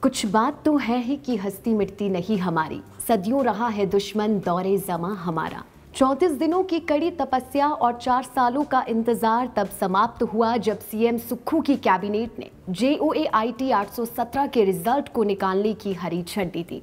कुछ बात तो है ही कि हस्ती मिटती नहीं हमारी, सदियों रहा है दुश्मन दौरे जमा हमारा। 34 दिनों की कड़ी तपस्या और 4 सालों का इंतजार तब समाप्त हुआ जब सीएम सुक्खू की कैबिनेट ने JOAIT 817 के रिजल्ट को निकालने की हरी झंडी दी।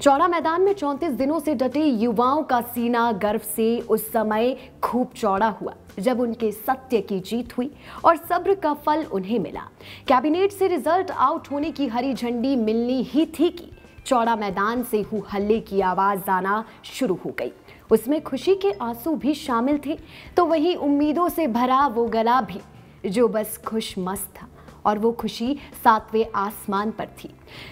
चौड़ा मैदान में 34 दिनों से डटे युवाओं का सीना गर्व से उस समय खूब चौड़ा हुआ जब उनके सत्य की जीत हुई और सब्र का फल उन्हें मिला। कैबिनेट से रिजल्ट आउट होने की हरी झंडी मिलनी ही थी कि चौड़ा मैदान से हू हल्ले की आवाज आना शुरू हो गई। उसमें खुशी के आंसू भी शामिल थे, तो वहीं उम्मीदों से भरा वो गला भी जो बस खुश मस्त था, और वो खुशी 7वें आसमान पर थी।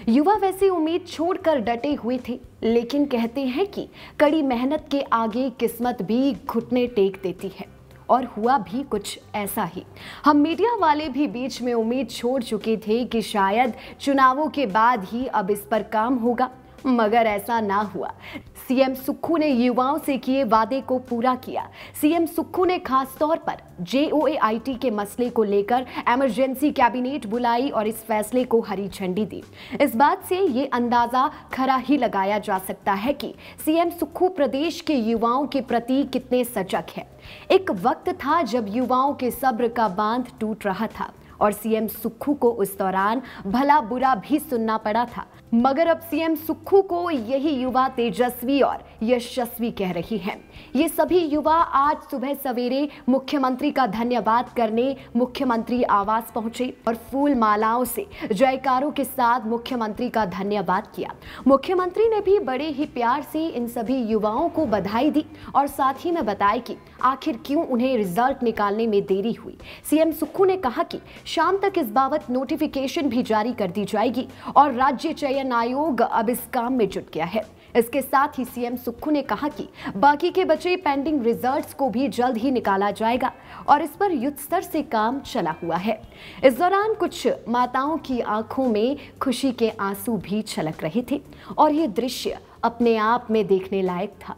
युवा वैसे उम्मीद छोड़कर डटे हुए थे, लेकिन कहते हैं कि कड़ी मेहनत के आगे किस्मत भी घुटने टेक देती है, और हुआ भी कुछ ऐसा ही। हम मीडिया वाले भी बीच में उम्मीद छोड़ चुके थे कि शायद चुनावों के बाद ही अब इस पर काम होगा, मगर ऐसा ना हुआ। सीएम सुक्खू ने युवाओं से किए वादे को पूरा किया। सीएम सुक्खू ने खास तौर पर JOAIT के मसले को लेकर इमरजेंसी कैबिनेट बुलाई और इस फैसले को हरी झंडी दी। इस बात से ये अंदाजा खरा ही लगाया जा सकता है कि सीएम सुक्खू प्रदेश के युवाओं के प्रति कितने सजग हैं। एक वक्त था जब युवाओं के सब्र का बांध टूट रहा था और सीएम सुक्खू को उस दौरान भला बुरा भी सुनना पड़ा था, मगर अब सीएम सुक्खू को यही युवा तेजस्वी और यशस्वी कह रही हैं। ये सभी युवा आज सुबह सवेरे मुख्यमंत्री का धन्यवाद करने मुख्यमंत्री आवास पहुंचे और फूल मालाओं से जयकारों के साथ मुख्यमंत्री का धन्यवाद किया। मुख्यमंत्री ने भी बड़े ही प्यार से इन सभी युवाओं को बधाई दी और साथ ही में बताया कि आखिर क्यों उन्हें रिजल्ट निकालने में देरी हुई। सीएम सुक्खू ने कहा कि शाम तक इस बाबत नोटिफिकेशन भी जारी कर दी जाएगी और राज्य चयन आयोग अब इस काम में जुट गया है। इसके साथ ही सीएम सुक्खू ने कहा कि बाकी के बचे पेंडिंग रिजल्ट्स को भी जल्द ही निकाला जाएगा और इस पर युद्ध स्तर से काम चला हुआ है। इस दौरान कुछ माताओं की आंखों में खुशी के आंसू भी छलक रहे थे और ये दृश्य अपने आप में देखने लायक था।